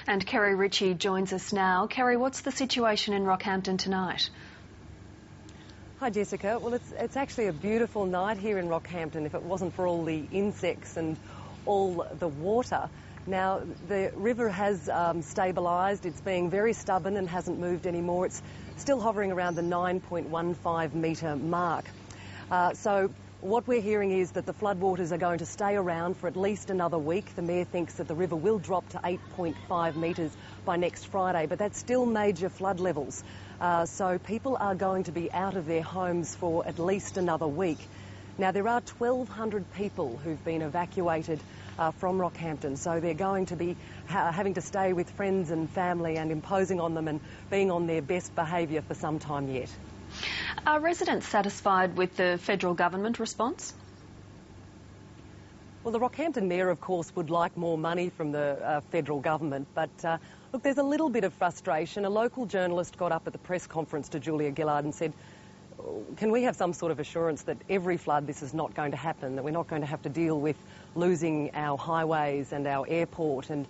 And Kerry Ritchie joins us now. Kerry, what's the situation in Rockhampton tonight? Hi Jessica. Well, it's actually a beautiful night here in Rockhampton if it wasn't for all the insects and all the water. Now, the river has stabilised. It's being very stubborn and hasn't moved anymore. It's still hovering around the 9.15 metre mark. So what we're hearing is that the floodwaters are going to stay around for at least another week. The Mayor thinks that the river will drop to 8.5 metres by next Friday, but that's still major flood levels. So people are going to be out of their homes for at least another week. Now, there are 1,200 people who've been evacuated from Rockhampton, so they're going to be having to stay with friends and family and imposing on them and being on their best behaviour for some time yet. Are residents satisfied with the federal government response? Well, the Rockhampton Mayor, of course, would like more money from the federal government, but look, there's a little bit of frustration. A local journalist got up at the press conference to Julia Gillard and said, can we have some sort of assurance that every flood this is not going to happen, that we're not going to have to deal with losing our highways and our airport, and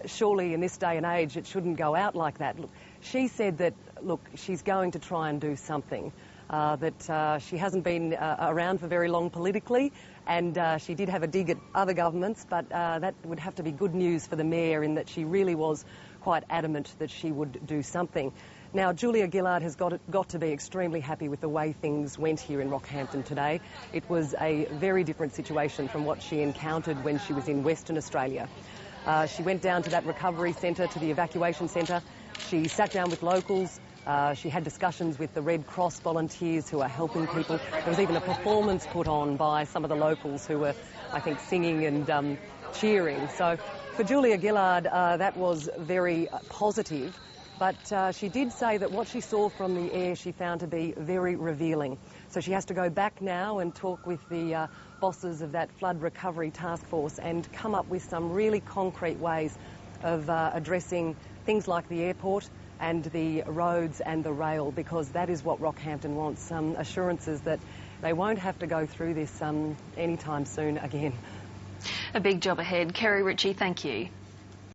surely in this day and age it shouldn't go out like that. Look, she said that, look, she's going to try and do something, that she hasn't been around for very long politically, and she did have a dig at other governments, but that would have to be good news for the Mayor in that she really was quite adamant that she would do something. Now, Julia Gillard has got to be extremely happy with the way things went here in Rockhampton today. It was a very different situation from what she encountered when she was in Western Australia. She went down to that recovery centre, to the evacuation centre. She sat down with locals. She had discussions with the Red Cross volunteers who are helping people. There was even a performance put on by some of the locals who were, I think, singing and cheering. So for Julia Gillard, that was very positive. But she did say that what she saw from the air she found to be very revealing. So she has to go back now and talk with the bosses of that flood recovery task force and come up with some really concrete ways of addressing things like the airport and the roads and the rail, because that is what Rockhampton wants, assurances that they won't have to go through this anytime soon again. A big job ahead. Kerry Ritchie, thank you.